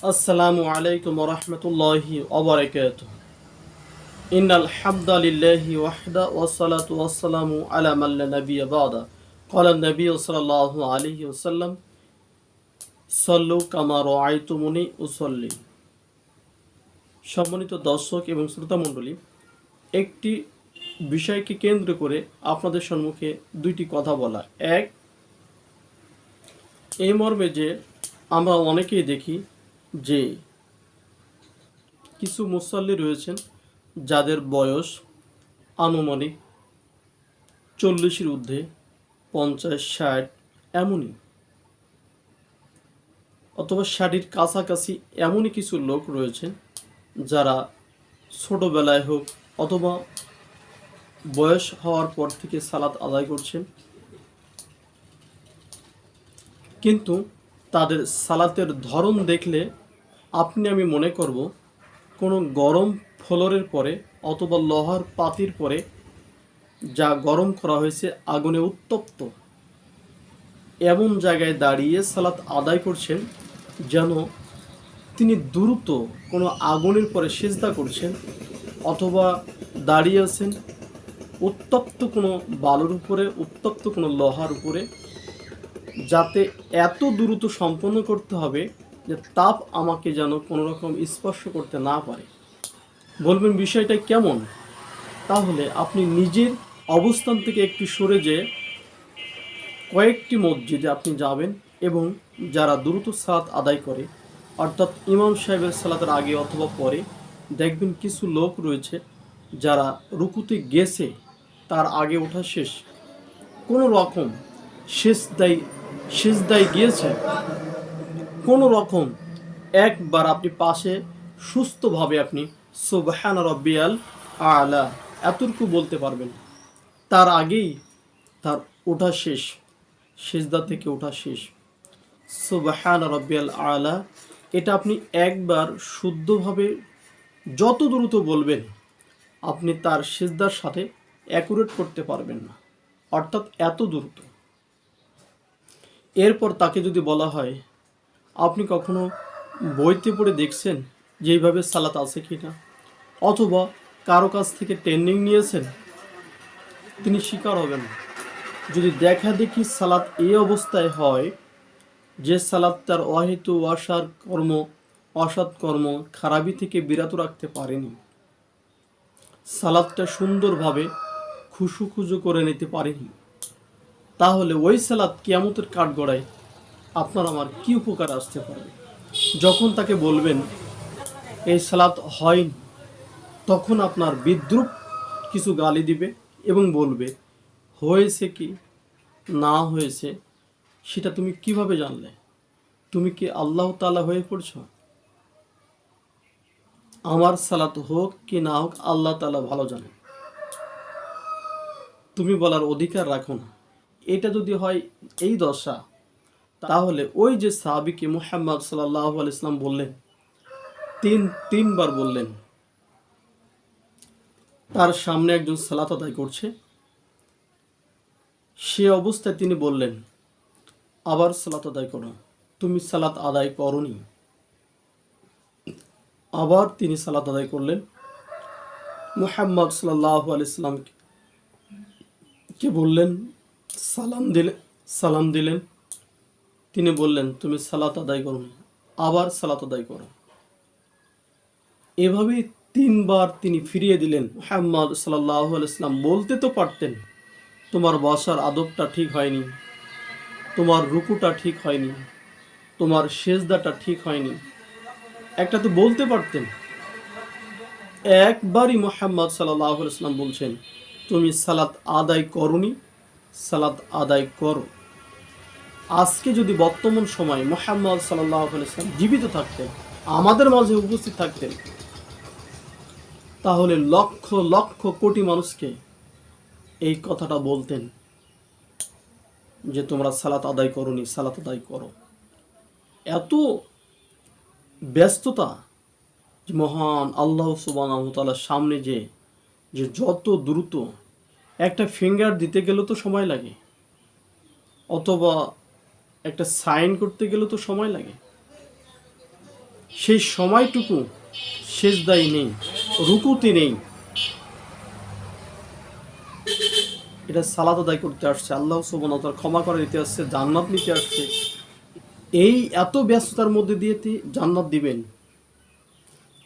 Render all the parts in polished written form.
আসসালামু আলাইকুম ওয়া রাহমাতুল্লাহি ওয়া বারাকাতুহু। ইন্নাল হামদালিল্লাহি ওয়াহদা ওয়াস সালাতু ওয়াস সালামু আলা মান লা নাবিয়্যা বা'দা। ক্বালা নবী সাল্লাল্লাহু আলাইহি ওয়াসাল্লাম, সাল্লু কামা রাআইতুমুনি উসাল্লি। সম্মানিত দর্শক এবং শ্রোতা মণ্ডলী, একটি বিষয়কে কেন্দ্র করে আপনাদের সম্মুখে দুইটি কথা বলা। এক, এই মর্মে যে আমরা অনেকেই দেখি যে কিছু মুসাল্লি রয়েছেন যাদের বয়স আনুমানিক 40-এর ঊর্ধ্বে, 50-60 এমনই, অথবা 60-এর কাছাকাছি এমনই কিছু লোক রয়েছেন যারা ছোটোবেলায় হোক অথবা বয়স হওয়ার পর থেকে সালাত আদায় করছেন, কিন্তু তাদের সালাতের ধরন দেখলে আপনি আমি মনে করব কোনো গরম ফ্লোরের পরে অথবা লোহার পাতির পরে যা গরম করা হয়েছে আগুনে উত্তপ্ত এমন জায়গায় দাঁড়িয়ে সালাত আদায় করছেন, যেন তিনি দ্রুত কোনো আগুনের পরে সিজদা করছেন, অথবা দাঁড়িয়ে আছেন উত্তপ্ত কোনো বালুর উপরে, উত্তপ্ত কোনো লোহার উপরে, যাতে এত দ্রুত সম্পন্ন করতে হবে যে তাপ আমাকে যেন কোনো রকম স্পর্শ করতে না পারে। বলবেন বিষয়টা কেমন? তাহলে আপনি নিজের অবস্থান থেকে একটু সরে যেয়ে কয়েকটি মসজিদে আপনি যাবেন এবং যারা দ্রুত সালাত আদায় করে, অর্থাৎ ইমাম সাহেবের সালাতের আগে অথবা পরে, দেখবেন কিছু লোক রয়েছে যারা রুকুতে গেছে তার আগে ওঠা শেষ, কোনো রকম সিজদায় গিয়েছে, কোনো রকম একবার আপনি পাশে সুস্থভাবে আপনি সুবহান রাব্বিয়াল আলা এতটুকু বলতে পারবেন, তার আগেই তার ওঠা শেষ, সিজদা থেকে ওঠা শেষ। সুবহান রাব্বিয়াল আলা এটা আপনি একবার শুদ্ধভাবে যত দ্রুত বলবেন আপনি তার সিজদার সাথে অ্যাকুরেট করতে পারবেন না, অর্থাৎ এত দ্রুত। এরপর তাকে যদি বলা হয় আপনি কখনো বইতে পড়ে দেখছেন যে এইভাবে সালাত আছে কি না, অথবা কারো কাছ থেকে ট্রেনিং নিয়েছেন, তিনি শিকার হবেন। যদি দেখা দেখি সালাত এই অবস্থায় হয় যে সালাত তার অহেতু অসৎ কর্ম খারাপি থেকে বিরত রাখতে পারেনি, সালাতটা সুন্দরভাবে খুশু করে নিতে পারেনি, তাহলে ওই সালাত কিয়ামতের কাঠগড়ায় আপনার আমার কি উপকার আসতে পারে? যখন তাকে বলবেন এই সালাত হয়নি, তখন আপনার বিদ্রূপ কিছু গালি দিবে এবং বলবে হয়েছে কি না হয়েছে সেটা তুমি কিভাবে জানলে? তুমি কি আল্লাহ তাআলা হয়ে পড়ছ? আমার সালাত হোক কি না হোক আল্লাহ তাআলা ভালো জানেন, তুমি বলার অধিকার রাখো না। এটা যদি হয় এই দশা, তাহলে ওই যে সাহাবীকে মুহাম্মদ সাল্লাল্লাহু আলাইহি ওয়াসাল্লাম বললেন, তিনবার বললেন, তার সামনে একজন সালাত আদায় করছে, সে অবস্থায় তিনি বললেন আবার সালাত আদায় করো, তুমি সালাত আদায় করনি। আবার তিনি সালাত আদায় করলেন, মুহাম্মদ সাল্লাল্লাহু আলাইহি সাল্লামকে বললেন, সালাম দিলেন, তিনি বললেন তুমি সালাত আদায় করনি, আবার সালাত আদায় করো। এভাবে তিনবার তিনি ফিরিয়ে দিলেন। মুহাম্মদ সাল্লাল্লাহু আলাইহি সাল্লাম বলতে তো পারতেন তোমার বসার আদবটা ঠিক হয়নি, তোমার রুকুটা ঠিক হয়নি, তোমার সেজদাটা ঠিক হয়নি, একটা তো বলতে পারতেন। একবারই মুহাম্মদ সাল্লাল্লাহু আলাইহি সাল্লাম বলছেন তুমি সালাত আদায় করনি, সালাত আদায় করো। আজকে যদি বর্তমান সময়ে মুহাম্মদ সাল্লাল্লাহু আলাইহি সাল্লাম জীবিত থাকতেন, আমাদের মাঝে উপস্থিত থাকতেন, তাহলে লক্ষ লক্ষ কোটি মানুষকে এই কথাটা বলতেন যে তোমরা সালাত আদায় করনি, সালাত আদায় করো। এত ব্যস্ততা যে মহান আল্লাহ সুবহানাহু ওয়া তাআলার সামনে যে যত দ্রুত একটা ফিঙ্গার দিতে গেলেও তো সময় লাগে, অথবা একটা সাইন করতে গেলেও তো সময় লাগে। সেই সময়টুকু সেজদাই নেই, রুকুতে নেই। এটা সালাত আদায় করতে আসছে, আল্লাহ সুবহানাহু ওয়া তাআলা ক্ষমা করে দিতে আসছে, জান্নাত নিতে আসছে। এই এত ব্যস্ততার মধ্যে দিয়ে জান্নাত দিবেন,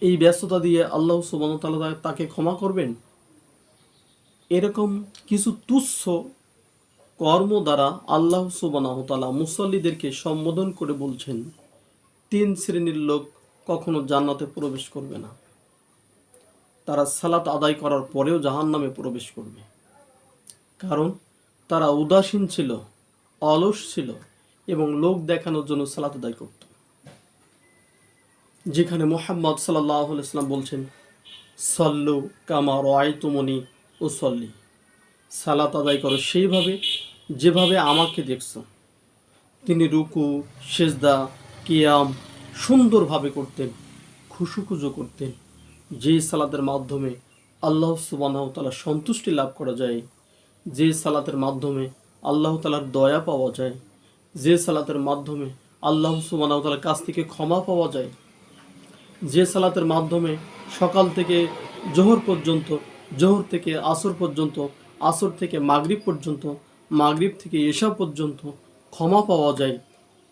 এই ব্যস্ততা দিয়ে আল্লাহ সুবহানাহু ওয়া তাআলা তাকে ক্ষমা করবেন। এরকম কিছু তুচ্ছ কর্ম দ্বারা আল্লাহ সুবহানাহু ওয়া তাআলা মুসল্লিদেরকে সম্বোধন করে বলছেন, 3 শ্রেণীর লোক কখনো জান্নাতে প্রবেশ করবে না। তারা সালাত আদায় করার পরেও জাহান্নামে প্রবেশ করবে, কারণ তারা উদাসীন ছিল, অলস ছিল এবং লোক দেখানোর জন্য সালাত আদায় করত। যেখানে মুহাম্মদ সাল্লাল্লাহু আলাইহি ওয়াসাল্লাম বলছেন, সল্লু কামা রাআইতুমুনি উসাল্লি, সালাত আদায় করো সেইভাবে যেভাবে আমাকে দেখছো। তিনি রুকু, সেজদা, কিয়াম সুন্দরভাবে করতেন, খুশুখুজু করতেন, যে সালাতের মাধ্যমে আল্লাহ সুবহানাহু ওয়া তাআলা সন্তুষ্টি লাভ করা যায়, যে সালাতের মাধ্যমে আল্লাহ তাআলার দয়া পাওয়া যায়, যে সালাতের মাধ্যমে আল্লাহ সুবহানাহু ওয়া তাআলার কাছ থেকে ক্ষমা পাওয়া যায়, যে সালাতের মাধ্যমে সকাল থেকে জোহর পর্যন্ত, জোহর থেকে আসর পর্যন্ত, আসর থেকে মাগরিব পর্যন্ত, মাগরিব থেকে এশা পর্যন্ত ক্ষমা পাওয়া যায়।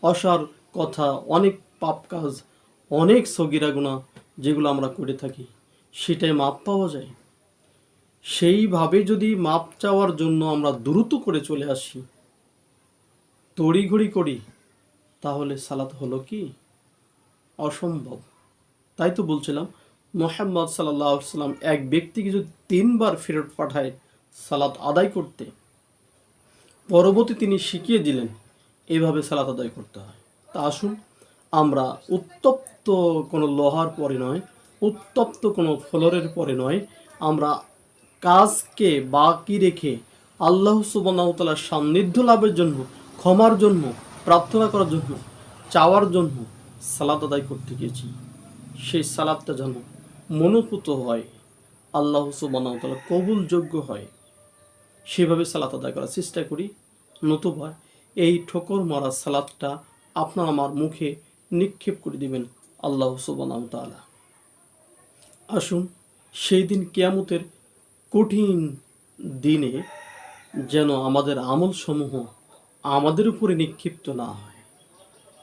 অসার কথা, অনেক পাপ কাজ, অনেক সগীরা গুনাহ যেগুলো আমরা করে থাকি, সেটাই মাপ পাওয়া যায়। সেইভাবে যদি মাপ চাওয়ার জন্য আমরা দ্রুত করে চলে আসি, তড়িঘড়ি করি, তাহলে সালাত হলো কি? অসম্ভব। তাই তো বলছিলাম, মুহাম্মদ সাল্লাল্লাহু আলাইহি ওয়াসাল্লাম এক ব্যক্তিকে যদি 3 বার ফেরত পাঠায় সালাত আদায় করতে, পরবর্তী তিনি শিখিয়ে দিলেন এইভাবে সালাত আদায় করতে হয়। তা আসুন আমরা উত্তপ্ত কোনো লোহার পরে নয়, উত্তপ্ত কোনো ফ্লোরের পরে নয়, আমরা কাজকে বাকি রেখে আল্লাহ সুবহানাহু ওয়া তাআলার সান্নিধ্য লাভের জন্য, ক্ষমার জন্য, প্রার্থনা করার জন্য, চাওয়ার জন্য সালাত আদায় করতে গেছি। সেই সালাতটা যেন মনোপুত হয়, আল্লাহ সুবহানাহু ওয়া তাআলা কবুলযোগ্য হয়, সেভাবে সালাত আদায় করার চেষ্টা করি। নতুবা এই ঠোকর মারা সালাতটা আপনার আমার মুখে নিক্ষেপ করে দিবেন আল্লাহ সুবহানাহু ওয়া তাআলা। আসুন সেই দিন কিয়ামতের কঠিন দিনে যেন আমাদের আমলসমূহ আমাদের উপরে নিক্ষিপ্ত না হয়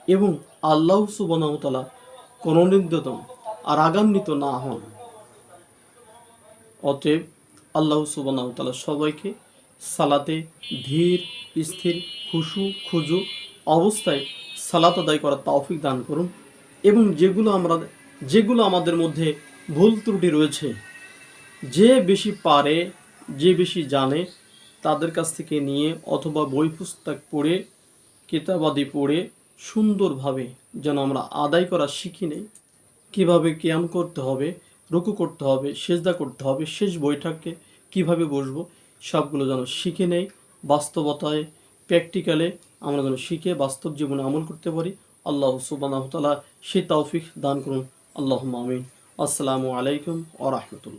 এবং আল্লাহ সুবহানাহু ওয়া তাআলা ক্রোধান্বিত আর রাগান্বিত না হন। অতএব আল্লাহ সুবহানাহু ওয়া তাআলা সবাইকে সালাতে ধীর স্থির খুশু খুজু অবস্থায় সালাত আদায় করার তৌফিক দান করুন এবং যেগুলো আমাদের মধ্যে ভুল ত্রুটি রয়েছে, যে বেশি পারে, যে বেশি জানে তাদের কাছ থেকে নিয়ে অথবা বই পুস্তক পড়ে, কিতাবাদি পড়ে সুন্দরভাবে যেন আমরা আদায় করা শিখি নেই। কীভাবে কিয়াম করতে হবে, রুকু করতে হবে, সেজদা করতে হবে, শেষ বৈঠকে কিভাবে বসবো, সবগুলো যেন শিখে নেই। বাস্তবতায়, প্র্যাকটিক্যালে আমরা যেন শিখে বাস্তব জীবনে আমল করতে পারি। আল্লাহ সুবহানাহু ওয়া তাআলা সেই তৌফিক দান করুন। আল্লাহুম্মা আমিন। আসসালামু আলাইকুম ওয়া রাহমাতুল্লাহ।